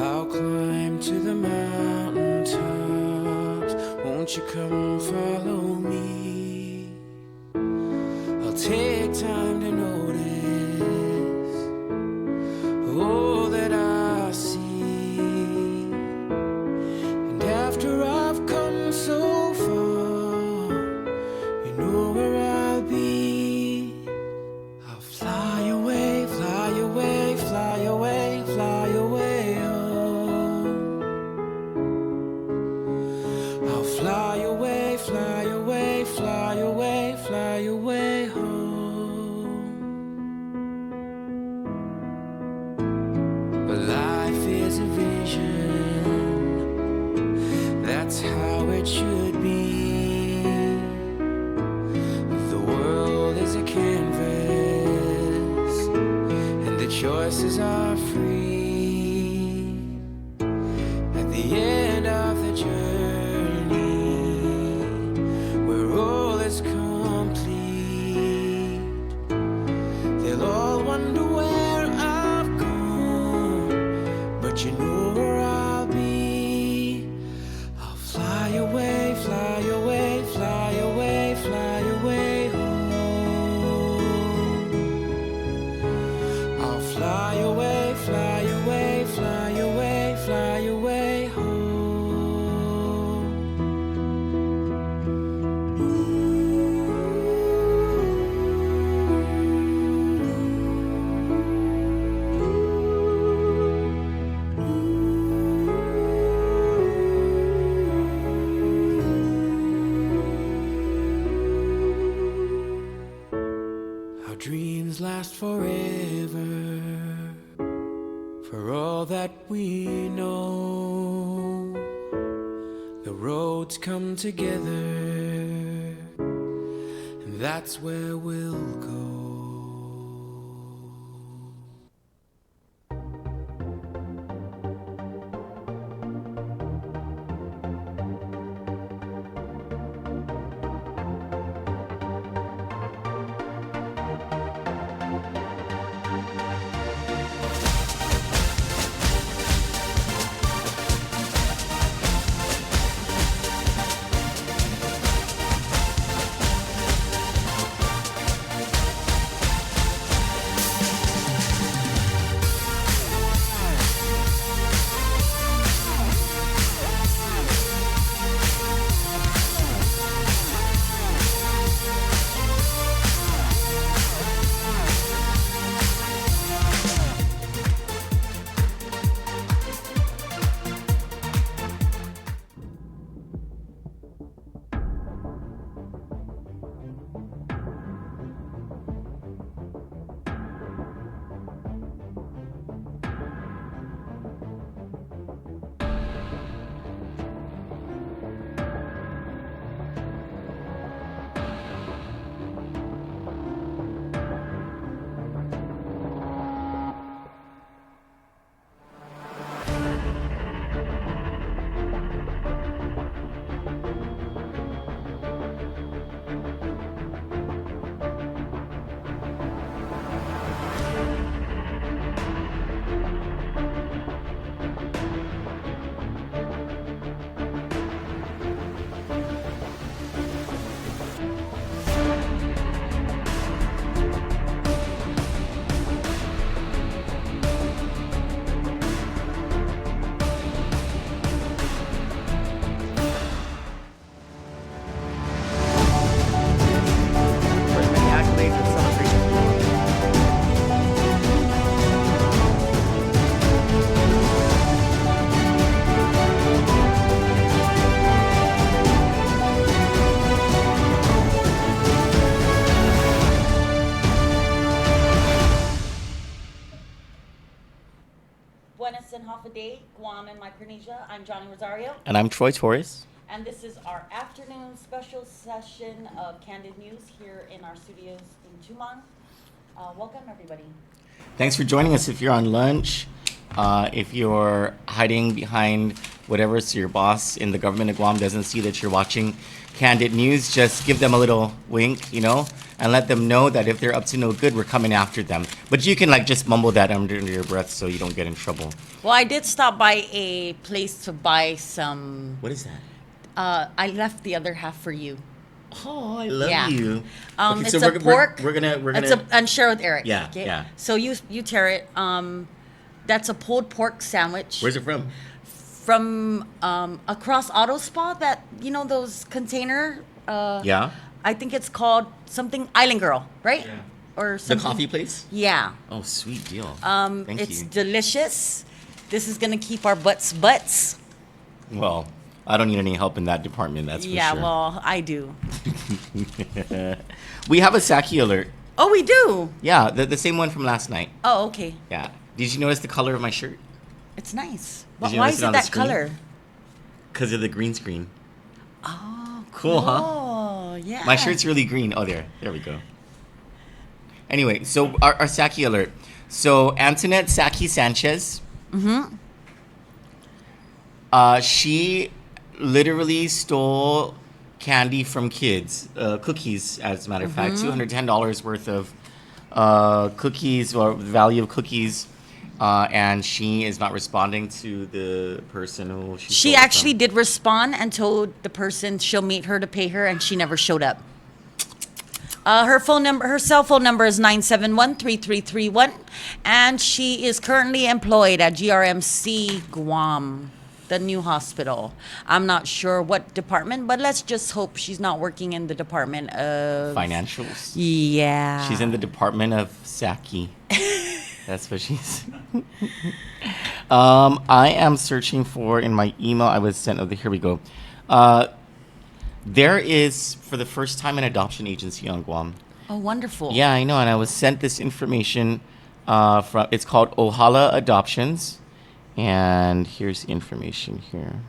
I'll climb to the mountain tops. Won't you come follow me? I'll take time to notice all that I see. And after I've come so far, you know where I'll be. I'll fly away, fly away, fly away, fly away home. I'll fly away, fly away, fly away, fly away home. But life is a vision, that's how it should be. The world is a canvas, and the choices are free. At the end of the journey, where all is complete, they'll all wonder where I've gone, but you know where I'll be. I'll fly away, fly away, fly away, fly away home. I'll fly away, fly away, fly away, fly away home. Our dreams last forever, for all that we know. The roads come together, and that's where we'll go. Buenas and half a day, Guam and Micronesia. I'm Johnny Rosario. And I'm Troy Torres. And this is our afternoon special session of Candid News here in our studios in Tumon. Welcome, everybody. Thanks for joining us if you're on lunch, if you're hiding behind whatever, so your boss in the government of Guam doesn't see that you're watching Kandit News, just give them a little wink, and let them know that if they're up to no good, we're coming after them. But you can like just mumble that under your breath so you don't get in trouble. Well, I did stop by a place to buy some. What is that? I left the other half for you. Oh, I love Yeah. you. Okay, It's so a pork. We're gonna. And share with Eric. Yeah, okay? yeah. So you tear it. That's a pulled pork sandwich. Where's it from? From across Auto Spa, that those container. Yeah. I think it's called something Island Girl, right? Yeah. Or The something. coffee place? Yeah. Oh, sweet deal. Thank It's you. delicious. This is gonna keep our butts. Well, I don't need any help in that department, that's for Yeah, sure. well, I do. We have a Saki alert. Oh, we do. Yeah, the same one from last night. Oh, okay. Yeah. Did you notice the color of my shirt? It's nice. Did you Why notice is it it on the that screen? color? Because of the green screen. Oh, Cool, huh? Oh, yeah. My shirt's really green. Oh, there we go. Anyway, so our Saki alert. So Antoinette Saki Sanchez. Mm-hmm. She literally stole candy from kids, cookies, as a matter of fact, $210 worth of cookies, or the value of cookies, and she is not responding to the person who she She stole it actually from. did respond and told the person she'll meet her to pay her, and she never showed up. Her cell phone number is 971-3331, and she is currently employed at GRMC Guam, the new hospital. I'm not sure what department, but let's just hope she's not working in the department of Financials. Yeah. She's in the department of Saki. That's what she's. I am searching for in my email I was sent. Oh, here we go. There is, for the first time, an adoption agency on Guam. Oh, wonderful. Yeah, I know, and I was sent this information from. It's called Ohala Adoptions, and here's the information here.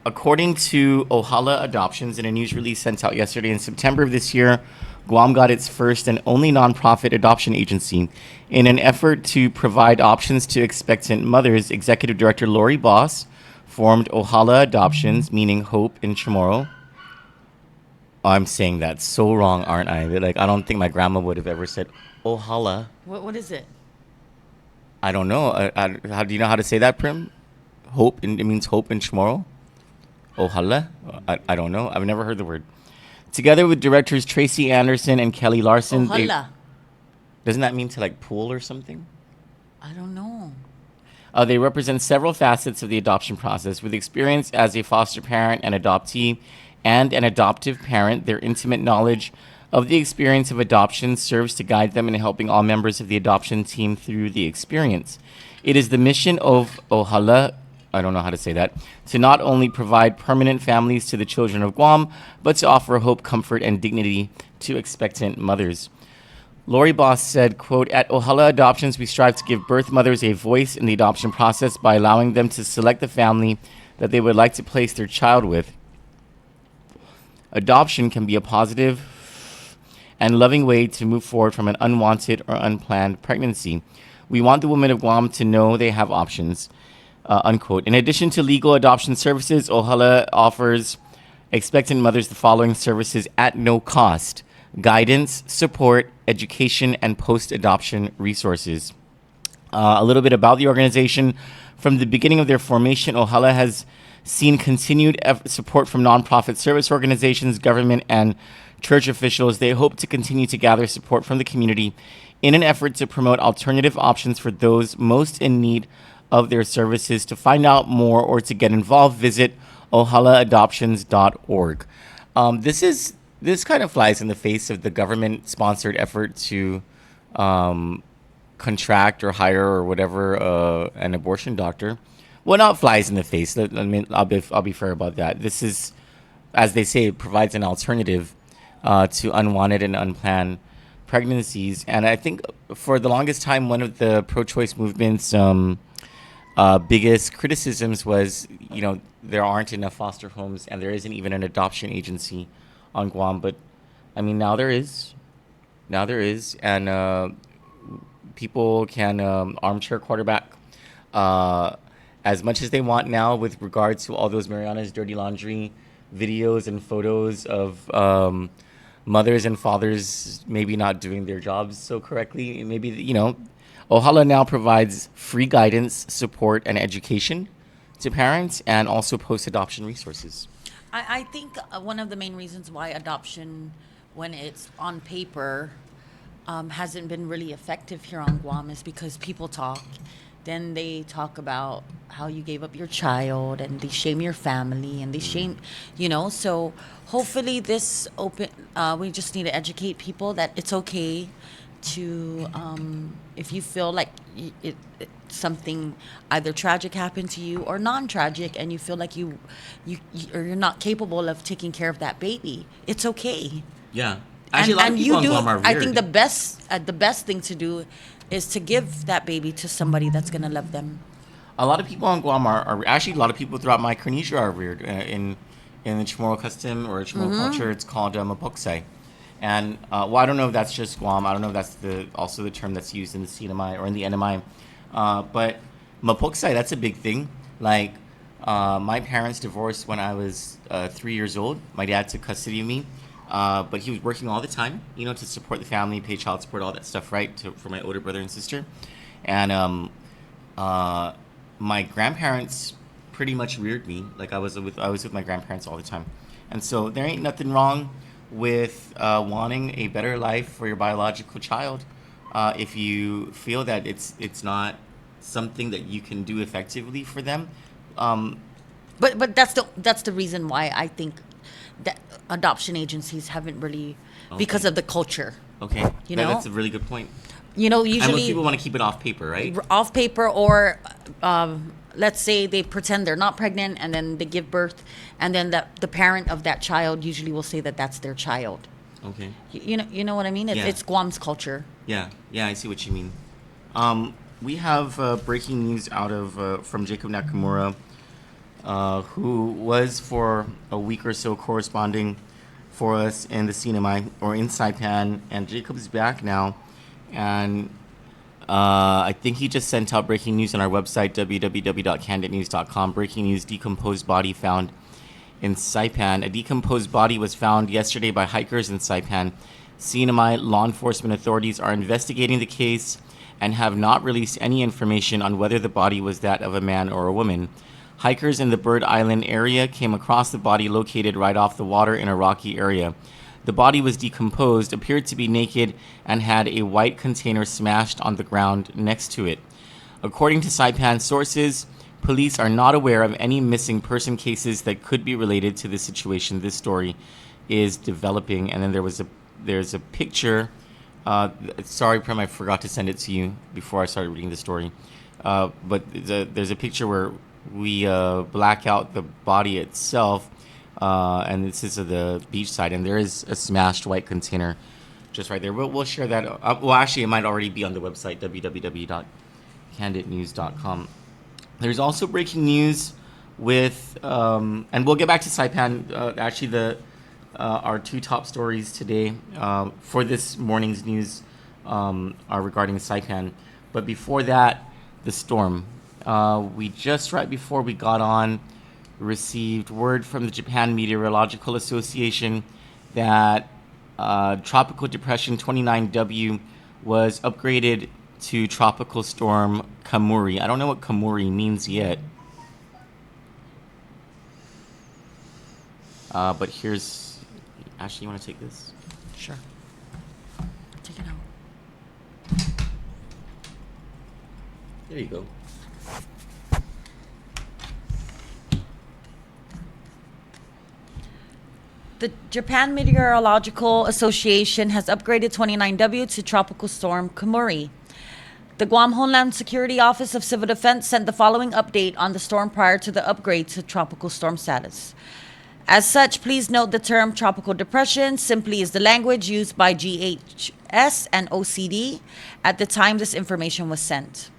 According to Ohala Adoptions, in a news release sent out yesterday in September of this year, Guam got its first and only nonprofit adoption agency. In an effort to provide options to expectant mothers, Executive Director Lori Boss formed Ohala Adoptions, meaning hope in Chamorro. I'm saying that so wrong, aren't I? Like, I don't think my grandma would have ever said Ohala. What is it? I don't know. How do you know how to say that, Prim? Hope, it means hope in Chamorro. Ohala? I don't know. I've never heard the word. Together with directors Tracy Anderson and Kelly Larson. Ohala. Doesn't that mean to like pool or something? I don't know. They represent several facets of the adoption process. With experience as a foster parent, an adoptee, and an adoptive parent, their intimate knowledge of the experience of adoption serves to guide them in helping all members of the adoption team through the experience. It is the mission of Ohala, I don't know how to say that, to not only provide permanent families to the children of Guam, but to offer hope, comfort, and dignity to expectant mothers. Lori Boss said, quote, "At Ohala Adoptions, we strive to give birth mothers a voice in the adoption process by allowing them to select the family that they would like to place their child with. Adoption can be a positive and loving way to move forward from an unwanted or unplanned pregnancy. We want the women of Guam to know they have options." Unquote. In addition to legal adoption services, Ohala offers expectant mothers the following services at no cost: guidance, support, education, and post-adoption resources. A little bit about the organization. From the beginning of their formation, Ohala has seen continued support from nonprofit service organizations, government, and church officials. They hope to continue to gather support from the community in an effort to promote alternative options for those most in need of their services. To find out more or to get involved, visit ohalaadoptions.org. This kind of flies in the face of the government-sponsored effort to contract or hire or whatever an abortion doctor. Well, not flies in the face. I mean, I'll be fair about that. This is, as they say, it provides an alternative to unwanted and unplanned pregnancies. And I think for the longest time, one of the pro-choice movement's biggest criticisms was, there aren't enough foster homes and there isn't even an adoption agency on Guam. But I mean, now there is. And people can armchair quarterback as much as they want now with regards to all those Mariana's dirty laundry videos and photos of mothers and fathers maybe not doing their jobs so correctly. Maybe, Ohala now provides free guidance, support, and education to parents, and also post-adoption resources. I think one of the main reasons why adoption, when it's on paper, hasn't been really effective here on Guam is because people talk. Then they talk about how you gave up your child, and they shame your family, and they shame, So hopefully this we just need to educate people that it's okay to, if you feel like something either tragic happened to you or non-tragic, and you feel like you or you're not capable of taking care of that baby, it's okay. Yeah. Actually, a lot of people on Guam are weird. I think the best thing to do is to give that baby to somebody that's gonna love them. A lot of people on Guam are actually, a lot of people throughout Micronesia are weird. In the Chamorro custom or Chamorro culture, it's called mapoksai. And I don't know if that's just Guam. I don't know if that's also the term that's used in the CNMI or in the NMI. But mapoksai, that's a big thing. Like, my parents divorced when I was 3 years old. My dad took custody of me. But he was working all the time, to support the family, pay child support, all that stuff, right, for my older brother and sister. And my grandparents pretty much reared me. Like, I was with my grandparents all the time. And so there ain't nothing wrong with wanting a better life for your biological child if you feel that it's not something that you can do effectively for them. But that's the reason why I think that adoption agencies haven't really, because of the culture. Okay. That's a really good point. Usually, and most people want to keep it off paper, right? Off paper, or let's say they pretend they're not pregnant, and then they give birth, and then the parent of that child usually will say that that's their child. Okay. You know what I mean? It's Guam's culture. Yeah, I see what you mean. We have breaking news out of from Jacob Nakamura, who was for a week or so corresponding for us in the CNMI or in Saipan, and Jacob's back now, and I think he just sent out breaking news on our website, www.kanditnews.com. Breaking news: decomposed body found in Saipan. A decomposed body was found yesterday by hikers in Saipan. CNMI law enforcement authorities are investigating the case and have not released any information on whether the body was that of a man or a woman. Hikers in the Bird Island area came across the body located right off the water in a rocky area. The body was decomposed, appeared to be naked, and had a white container smashed on the ground next to it. According to Saipan sources, police are not aware of any missing person cases that could be related to this situation. This story is developing. And then there's a picture. Sorry, Prem, I forgot to send it to you before I started reading the story. But there's a picture where we black out the body itself, and this is the beach side, and there is a smashed white container just right there. We'll share that. Well, actually, it might already be on the website, www.kanditnews.com. There's also breaking news with, and we'll get back to Saipan. Actually, our two top stories today for this morning's news are regarding Saipan. But before that, the storm. We just, right before we got on, received word from the Japan Meteorological Association that Tropical Depression 29W was upgraded to Tropical Storm Komori. I don't know what Komori means yet. But here's... Ashley, you want to take this? Sure. Take it out. There you go. The Japan Meteorological Association has upgraded 29W to Tropical Storm Komori. The Guam Homeland Security Office of Civil Defense sent the following update on the storm prior to the upgrade to tropical storm status. As such, please note the term tropical depression simply is the language used by GHS and OCD at the time this information was sent.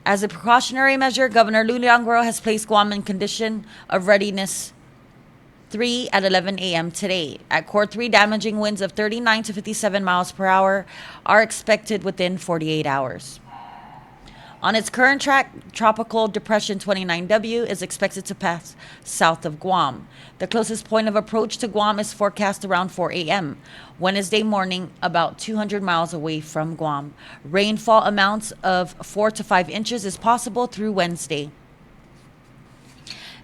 As a precautionary measure, Governor Luliangro has placed Guam in condition of readiness 3 at 11 a.m. today. At Core 3, damaging winds of 39 to 57 miles per hour are expected within 48 hours. On its current track, Tropical Depression 29W is expected to pass south of Guam. The closest point of approach to Guam is forecast around 4 a.m. Wednesday morning, about 200 miles away from Guam. Rainfall amounts of 4 to 5 inches is possible through Wednesday.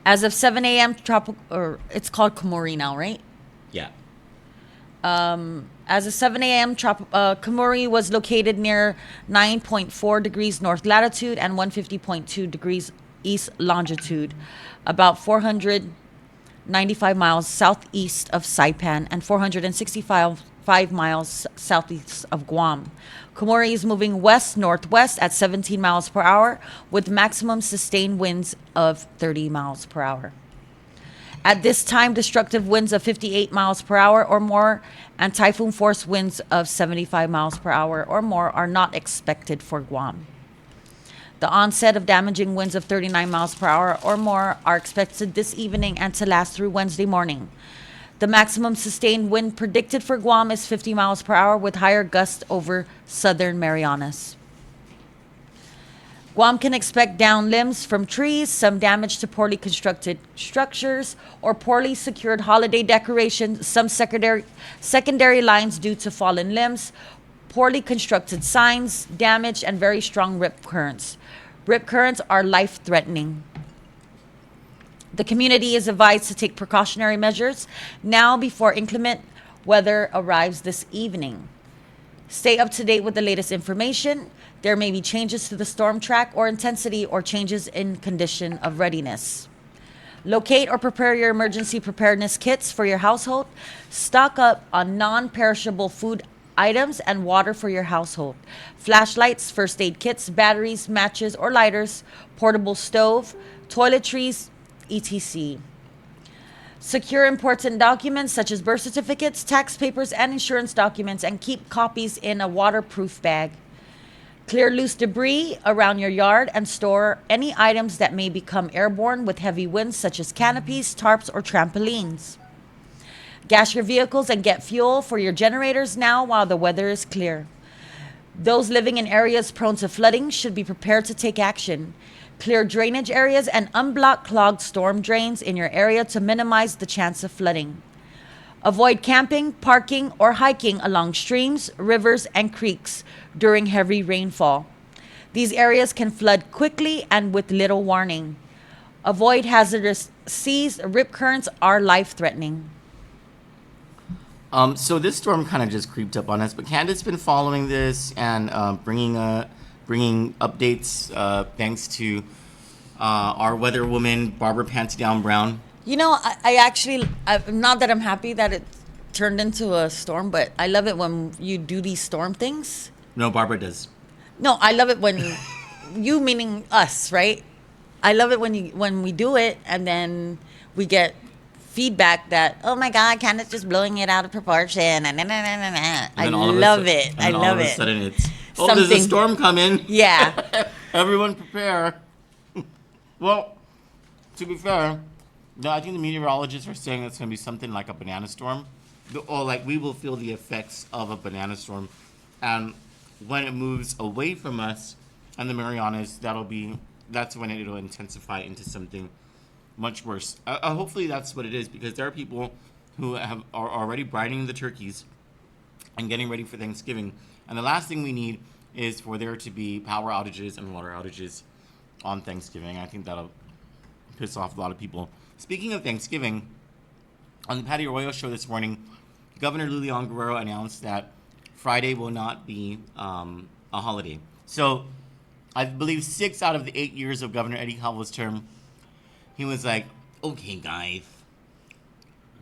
As of 7 a.m., it's called Komori now, right? Yeah. As of 7 a.m., Komori was located near 9.4 degrees north latitude and 150.2 degrees east longitude, about 495 miles southeast of Saipan and 465 miles southeast of Guam. Komori is moving west-northwest at 17 miles per hour with maximum sustained winds of 30 miles per hour. At this time, destructive winds of 58 miles per hour or more and typhoon force winds of 75 miles per hour or more are not expected for Guam. The onset of damaging winds of 39 miles per hour or more are expected this evening and to last through Wednesday morning. The maximum sustained wind predicted for Guam is 50 miles per hour with higher gusts over southern Marianas. Guam can expect downed limbs from trees, some damage to poorly constructed structures, or poorly secured holiday decorations, some secondary lines due to fallen limbs, poorly constructed signs, damage, and very strong rip currents. Rip currents are life-threatening. The community is advised to take precautionary measures now before inclement weather arrives this evening. Stay up to date with the latest information. There may be changes to the storm track or intensity or changes in condition of readiness. Locate or prepare your emergency preparedness kits for your household. Stock up on non-perishable food items and water for your household. Flashlights, first aid kits, batteries, matches or lighters, portable stove, toiletries, etc. Secure important documents such as birth certificates, tax papers, and insurance documents and keep copies in a waterproof bag. Clear loose debris around your yard and store any items that may become airborne with heavy winds such as canopies, tarps, or trampolines. Gas your vehicles and get fuel for your generators now while the weather is clear. Those living in areas prone to flooding should be prepared to take action. Clear drainage areas and unblock clogged storm drains in your area to minimize the chance of flooding. Avoid camping, parking, or hiking along streams, rivers, and creeks during heavy rainfall. These areas can flood quickly and with little warning. Avoid hazardous seas. Rip currents are life-threatening. So this storm kind of just creeped up on us, but Kandit's been following this and bringing updates thanks to our weather woman, Barbara Panty Down Brown. You know, I actually, not that I'm happy that it turned into a storm, but I love it when you do these storm things. No, Barbara does. No, I love it when you, meaning us, right? I love it when we do it and then we get feedback that, oh my God, Kandit's just blowing it out of proportion. I love it. I love it. All of a sudden it's, oh, there's a storm coming. Yeah. Everyone prepare. Well, to be fair, no, I think the meteorologists are saying it's going to be something like a banana storm. Or like we will feel the effects of a banana storm. And when it moves away from us and the Marianas, that's when it'll intensify into something much worse. Hopefully that's what it is, because there are people who are already brining the turkeys and getting ready for Thanksgiving. And the last thing we need is for there to be power outages and water outages on Thanksgiving. I think that'll piss off a lot of people. Speaking of Thanksgiving, on the Patty Arroyo show this morning, Governor Lulian Guerrero announced that Friday will not be a holiday. So I believe 6 out of the 8 years of Governor Eddie Calvo's term, he was like, okay, guys,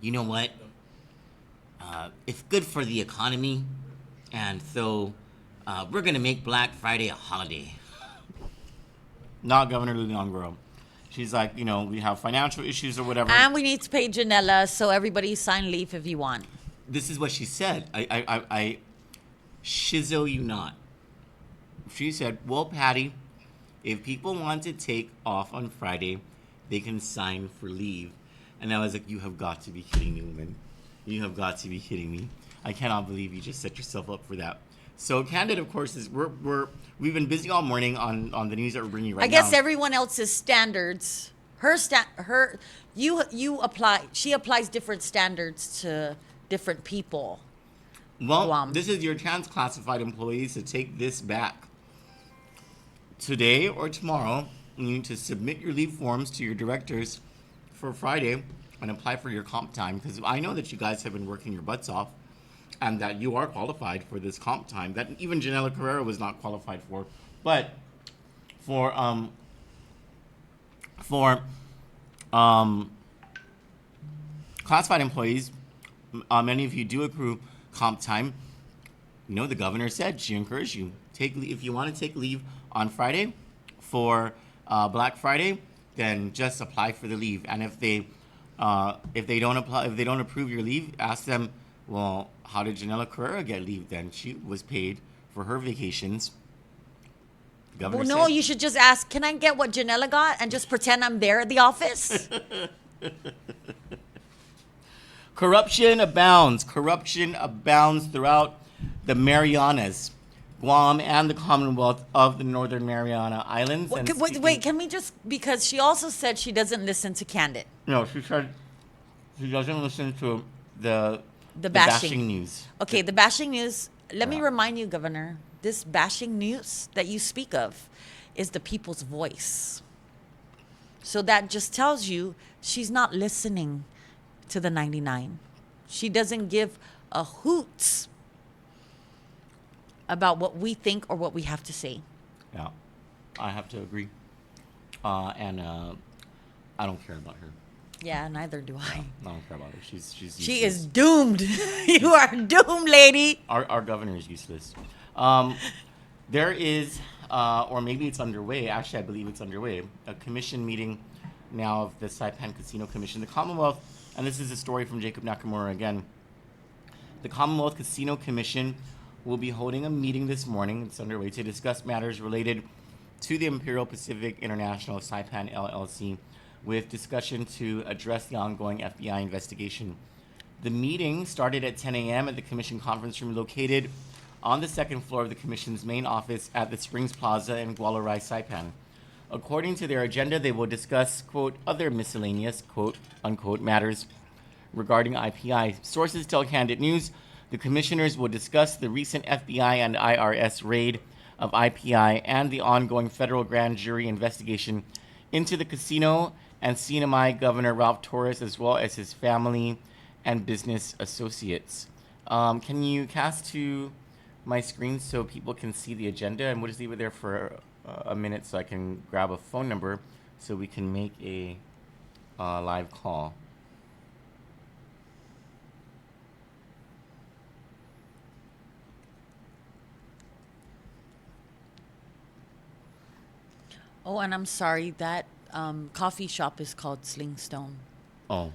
you know what? It's good for the economy, and so we're going to make Black Friday a holiday. Not Governor Lulian Guerrero. She's like, you know, we have financial issues or whatever. And we need to pay Janela, so everybody sign leave if you want. This is what she said. I shizzo you not. She said, well, Patty, if people want to take off on Friday, they can sign for leave. And I was like, you have got to be kidding me, woman. You have got to be kidding me. I cannot believe you just set yourself up for that. So Kandit, of course, is we've been busy all morning on the news that we're bringing you right now. I guess everyone else's standards, she applies different standards to different people. Well, Guam. this is your chance, classified employees, to take this back. Today or tomorrow, you need to submit your leave forms to your directors for Friday and apply for your comp time, because I know that you guys have been working your butts off and that you are qualified for this comp time that even Janela Carrera was not qualified for. But for classified employees, many of you do accrue comp time. You know, the governor said she encouraged you if you want to take leave on Friday for Black Friday, then just apply for the leave. And if they don't approve your leave, ask them, well, how did Janela Carrera get leave then? She was paid for her vacations. The governor Well, no, said, you should just ask, can I get what Janela got and just pretend I'm there at the office? Corruption abounds. Corruption abounds throughout the Marianas, Guam, and the Commonwealth of the Northern Mariana Islands. Wait, can we just, because she also said she doesn't listen to Kandit. No, she said she doesn't listen to the bashing news. Okay, the bashing news. Let me Yeah. remind you, Governor, this bashing news that you speak of is the people's voice. So that just tells you she's not listening to the 99. She doesn't give a hoot about what we think or what we have to say. Yeah, I have to agree. And I don't care about her. Yeah, neither do I. I don't care about her. She's She useless. is doomed. You are doomed, lady. Our governor is useless. There is, or maybe it's underway. Actually, I believe it's underway. A commission meeting now of the Saipan Casino Commission, the Commonwealth, and this is a story from Jacob Nakamura again. The Commonwealth Casino Commission will be holding a meeting this morning. It's underway to discuss matters related to the Imperial Pacific International Saipan LLC, with discussion to address the ongoing FBI investigation. The meeting started at 10 a.m. at the Commission conference room located on the second floor of the Commission's main office at the Springs Plaza in Gualarai, Saipan. According to their agenda, they will discuss, quote, other miscellaneous, quote, unquote, matters regarding IPI. Sources tell Kandit News the commissioners will discuss the recent FBI and IRS raid of IPI and the ongoing federal grand jury investigation into the casino and CNMI Governor Ralph Torres, as well as his family and business associates. Can you cast to my screen so people can see the agenda? And we'll just leave it there for a minute so I can grab a phone number so we can make a live call. Oh, and I'm sorry, that coffee shop is called Slingstone. Oh,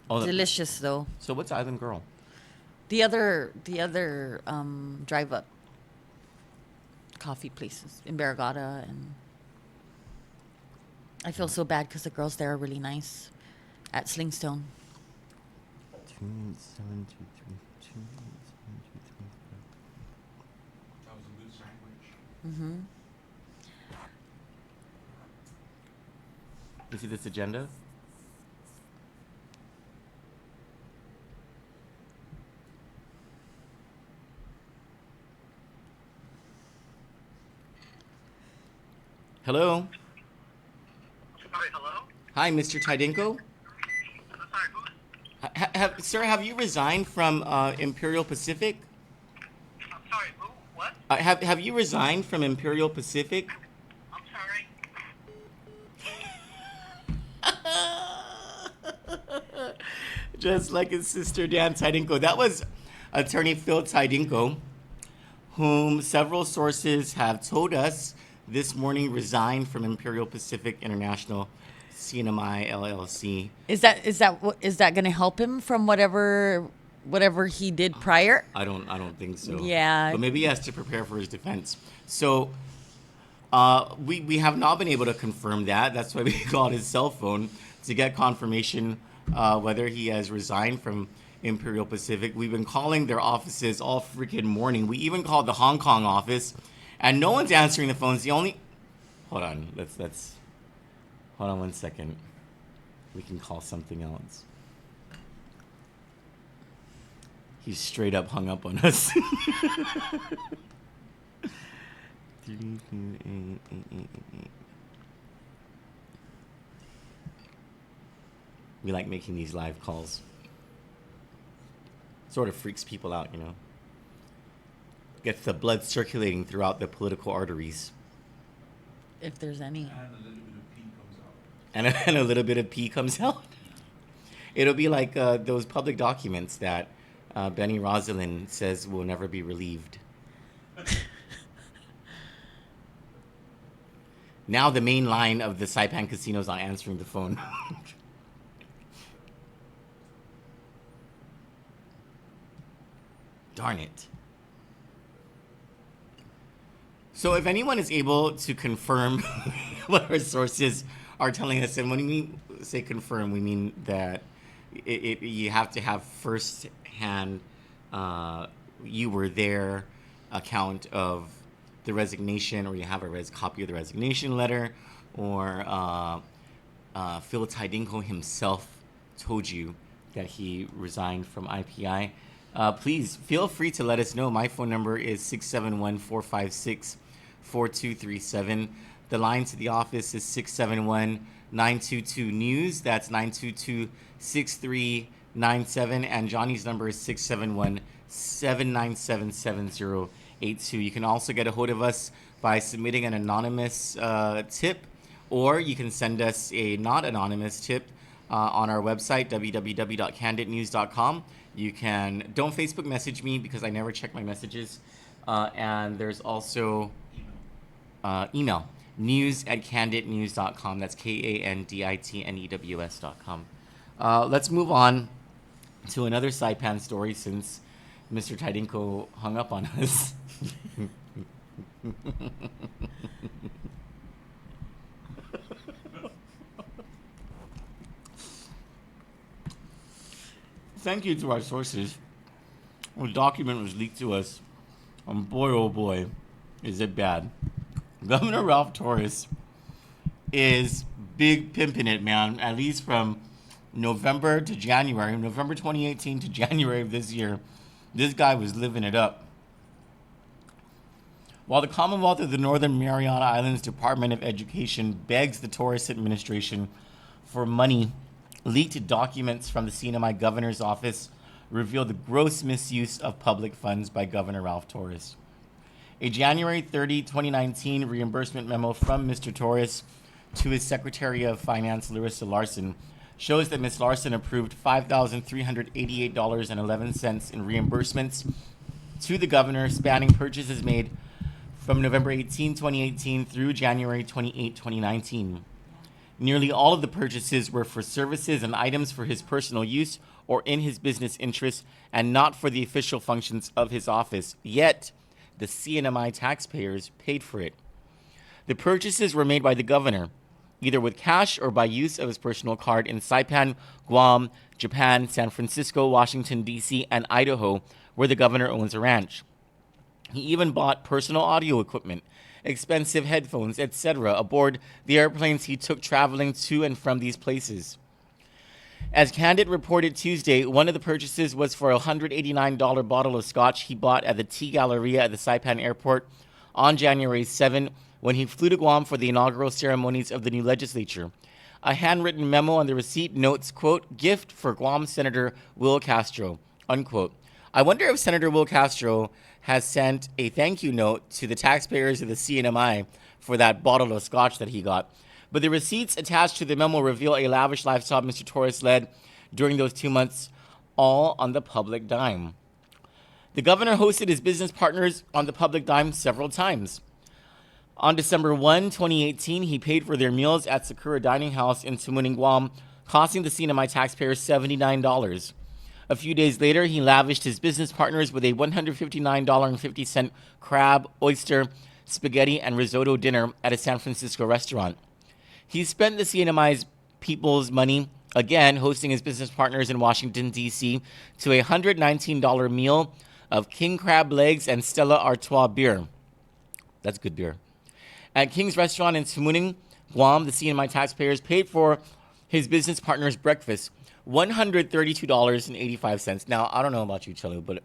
Delicious, though. So what's Island Girl? The other drive-up coffee places in Barragata, and I feel so bad because the girls there are really nice at Slingstone. 27232. That was a good sandwich. Mm-hmm. You see this agenda? Hello? Sorry, hello? Hi, Mr. Tydinko? Sorry, who? Sir, have you resigned from Imperial Pacific? I'm sorry, who? What? Have you resigned from Imperial Pacific? I'm sorry. Just like his sister Dan Tydinko. That was attorney Phil Tydinko, whom several sources have told us this morning resigned from Imperial Pacific International CNMI LLC. Is that going to help him from whatever he did prior? I don't think so. Yeah. But maybe he has to prepare for his defense. So we have not been able to confirm that. That's why we called his cell phone to get confirmation whether he has resigned from Imperial Pacific. We've been calling their offices all freaking morning. We even called the Hong Kong office, and no one's answering the phones. The only... Hold on. Let's... Hold on 1 second. We can call something else. He's straight up hung up on us. We like making these live calls. Sort of freaks people out, you know. Gets the blood circulating throughout the political arteries. If there's any. And a little bit of pee comes out. And a little bit of pee comes out. It'll be like those public documents that Benny Rosalind says will never be relieved. Now the main line of the Saipan casino is not answering the phone. Darn it. So if anyone is able to confirm what our sources are telling us, and when we say confirm, we mean that you have to have first-hand, you were there account of the resignation, or you have a copy of the resignation letter, or Phil Tidinko himself told you that he resigned from IPI. Please feel free to let us know. My phone number is 671-456-4237. The line to the office is 671-922-NEWS. That's 922-6397. And Johnny's number is 671-797-7082. You can also get a hold of us by submitting an anonymous tip, or you can send us a not anonymous tip on our website, www.kanditnews.com. You can, don't Facebook message me because I never check my messages. And there's also email, news@kanditnews.com. That's KANDITNEWS.com. Let's move on to another Saipan story since Mr. Tidinko hung up on us. Thank you to our sources. A document was leaked to us, and boy, oh boy, is it bad. Governor Ralph Torres is big pimping it, man, at least from November to January, November 2018 to January of this year. This guy was living it up. While the Commonwealth of the Northern Mariana Islands Department of Education begs the Torres administration for money, leaked documents from the CNMI governor's office reveal the gross misuse of public funds by Governor Ralph Torres. A January 30, 2019 reimbursement memo from Mr. Torres to his Secretary of Finance, Larissa Larson, shows that Ms. Larson approved $5,388.11 in reimbursements to the governor, spanning purchases made from November 18, 2018 through January 28, 2019. Nearly all of the purchases were for services and items for his personal use or in his business interests, and not for the official functions of his office. Yet, the CNMI taxpayers paid for it. The purchases were made by the governor, either with cash or by use of his personal card in Saipan, Guam, Japan, San Francisco, Washington, D.C., and Idaho, where the governor owns a ranch. He even bought personal audio equipment, expensive headphones, etc. aboard the airplanes he took traveling to and from these places. As Kandit reported Tuesday, one of the purchases was for a $189 bottle of scotch he bought at the Tea Galleria at the Saipan airport on January 7 when he flew to Guam for the inaugural ceremonies of the new legislature. A handwritten memo on the receipt notes, quote, "Gift for Guam Senator Will Castro," unquote. I wonder if Senator Will Castro has sent a thank you note to the taxpayers of the CNMI for that bottle of scotch that he got. But the receipts attached to the memo reveal a lavish lifestyle Mr. Torres led during those 2 months, all on the public dime. The governor hosted his business partners on the public dime several times. On December 1, 2018, he paid for their meals at Sakura Dining House in Tamuning, Guam, costing the CNMI taxpayers $79. A few days later, he lavished his business partners with a $159.50 crab, oyster, spaghetti, and risotto dinner at a San Francisco restaurant. He spent the CNMI's people's money, again hosting his business partners in Washington, D.C. to a $119 meal of king crab legs and Stella Artois beer. That's good beer. At King's Restaurant in Sumuning, Guam, the CNMI taxpayers paid for his business partner's breakfast, $132.85. Now, I don't know about you, Chelu, but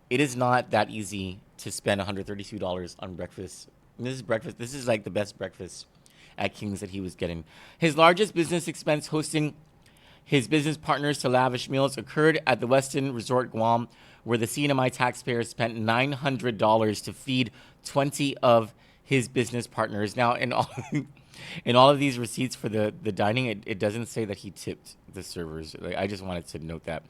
it is not that easy to spend $132 on breakfast. And this is breakfast. This is like the best breakfast at King's that he was getting. His largest business expense hosting his business partners to lavish meals occurred at the Westin Resort Guam, where the CNMI taxpayers spent $900 to feed 20 of his business partners. Now, in all of these receipts for the dining, it doesn't say that he tipped the servers. I just wanted to note that.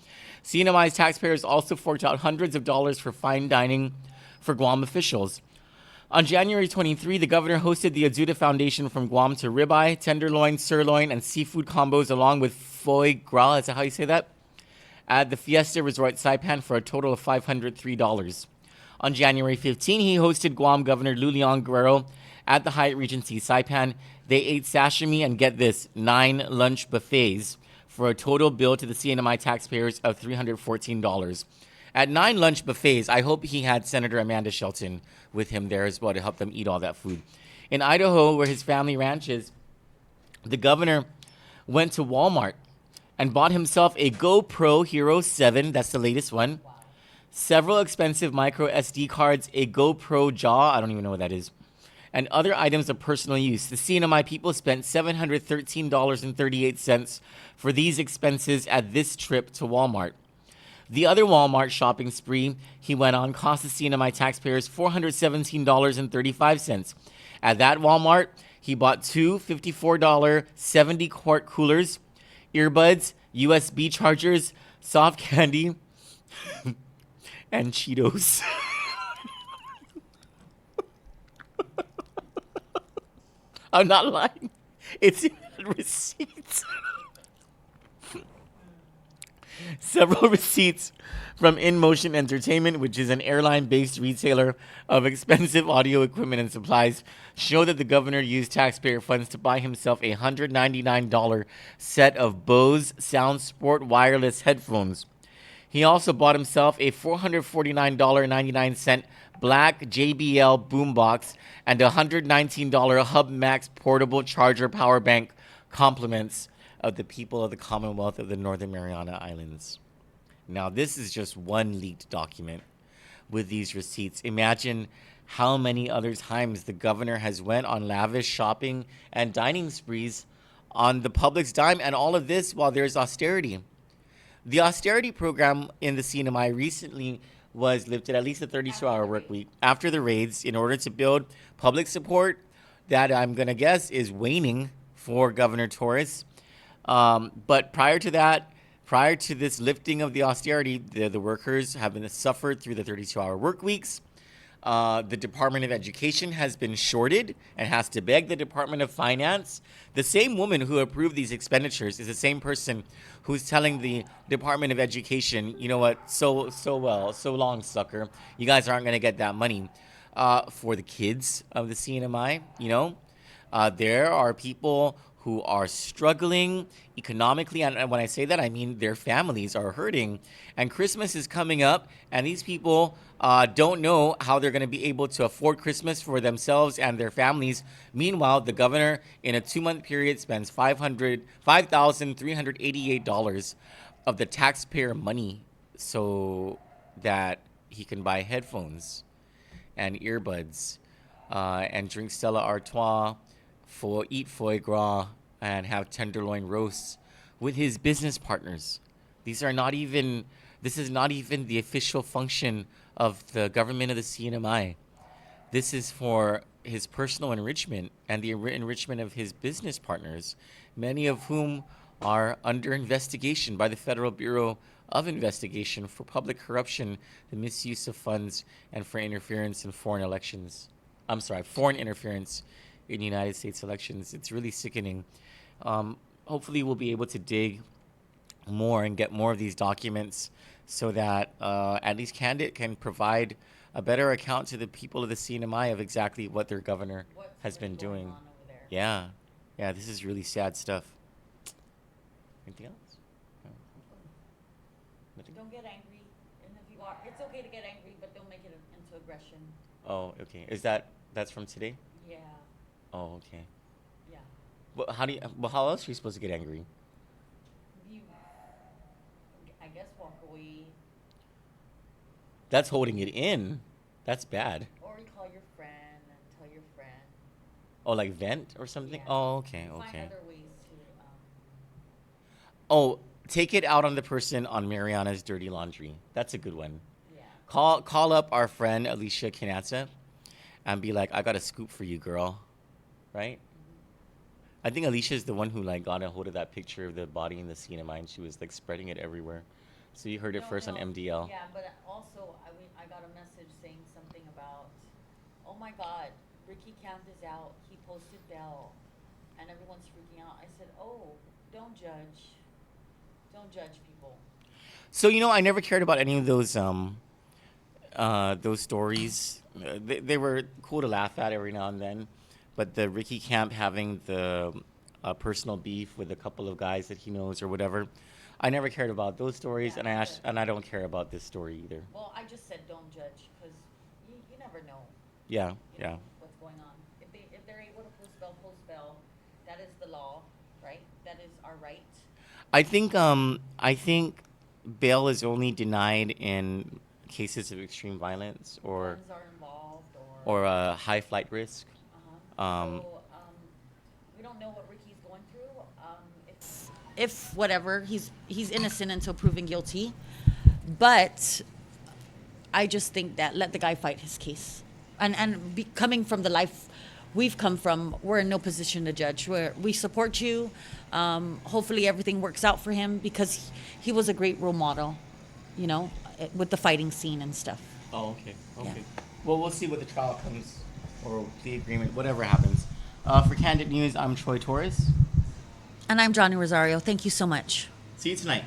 CNMI's taxpayers also forked out hundreds of dollars for fine dining for Guam officials. On January 23, the governor hosted the Azuda Foundation from Guam to ribeye, tenderloin, sirloin, and seafood combos along with foie gras, is that how you say that? At the Fiesta Resort Saipan for a total of $503. On January 15, he hosted Guam Governor Lulian Guerrero at the Hyatt Regency Saipan. They ate sashimi and, get this, 9 lunch buffets for a total bill to the CNMI taxpayers of $314. At 9 lunch buffets, I hope he had Senator Amanda Shelton with him there as well to help them eat all that food. In Idaho, where his family ranches, the governor went to Walmart and bought himself a GoPro Hero 7, that's the latest one, several expensive micro SD cards, a GoPro Jaw, I don't even know what that is, and other items of personal use. The CNMI people spent $713.38 for these expenses at this trip to Walmart. The other Walmart shopping spree he went on cost the CNMI taxpayers $417.35. At that Walmart, he bought 2 $54 70-quart coolers, earbuds, USB chargers, soft candy, and Cheetos. I'm not lying. It's in receipts. Several receipts from InMotion Entertainment, which is an airline-based retailer of expensive audio equipment and supplies, show that the governor used taxpayer funds to buy himself a $199 set of Bose SoundSport wireless headphones. He also bought himself a $449.99 black JBL boombox and a $119 Hub Max portable charger power bank, compliments of the people of the Commonwealth of the Northern Mariana Islands. Now, this is just one leaked document with these receipts. Imagine how many other times the governor has went on lavish shopping and dining sprees on the public's dime, and all of this while there's austerity. The austerity program in the CNMI recently was lifted, at least a 32-hour work week, after the raids in order to build public support that I'm going to guess is waning for Governor Torres. But prior to that, prior to this lifting of the austerity, the workers have been suffered through the 32-hour work weeks. The Department of Education has been shorted and has to beg the Department of Finance. The same woman who approved these expenditures is the same person who's telling the Department of Education, you know what, so long, sucker. You guys aren't going to get that money for the kids of the CNMI, you know. There are people who are struggling economically, and when I say that, I mean their families are hurting, and Christmas is coming up, and these people don't know how they're going to be able to afford Christmas for themselves and their families. Meanwhile, the governor, in a 2-month period, spends $5,388 of the taxpayer money so that he can buy headphones and earbuds and drink Stella Artois, eat foie gras, and have tenderloin roasts with his business partners. This is not even the official function of the government of the CNMI. This is for his personal enrichment and the enrichment of his business partners, many of whom are under investigation by the Federal Bureau of Investigation for public corruption, the misuse of funds, and for interference in foreign interference in United States elections. It's really sickening. Hopefully we'll be able to dig more and get more of these documents so that at least Kandit can provide a better account to the people of the CNMI of exactly what their governor has been doing. Yeah, this is really sad stuff. Anything else? No. Nothing? Don't get angry, and if you are, it's okay to get angry, but don't make it into aggression. Oh, okay. That's from today? Yeah, Oh, okay. yeah. Well, how else are you supposed to get angry? You, I guess, walk away, That's holding it in. That's bad. or you call your friend and tell your friend. Oh, like vent or something? Yeah. Oh, okay, Find okay. other ways to. Oh, take it out on the person on Mariana's dirty laundry. That's a good one. Yeah. Call up our friend Alicia Kinatsa and be like, I got a scoop for you, girl. Right? Mm-hmm. I think Alicia's the one who like got a hold of that picture of the body in the CNMI and she was like spreading it everywhere. So you heard it first on MDL. Yeah, but also, I got a message saying something about, oh my God, Ricky Camp is out. He posted Bell, and everyone's freaking out. I said, oh, don't judge. Don't judge people. So I never cared about any of those stories. They were cool to laugh at every now and then, but the Ricky Camp having the personal beef with a couple of guys that he knows or whatever, I never cared about those stories, Yeah, and I don't care about this story either. Well, I just said don't judge because you never know. Yeah, You yeah. know what's going on. If they're able to post bail, that is the law, right? That is our right. I think bail is only denied in cases of extreme violence or Guns are involved or. high flight risk. So, we don't know what Ricky's going through. If whatever, he's innocent until proven guilty. But I just think that let the guy fight his case. And coming from the life we've come from, we're in no position to judge. We support you. Hopefully everything works out for him because he was a great role model, with the fighting scene and stuff. Oh, okay. Yeah. Well, we'll see what the trial comes or the agreement, whatever happens. For Candid News, I'm Troy Torres. And I'm Johnny Rosario. Thank you so much. See you tonight.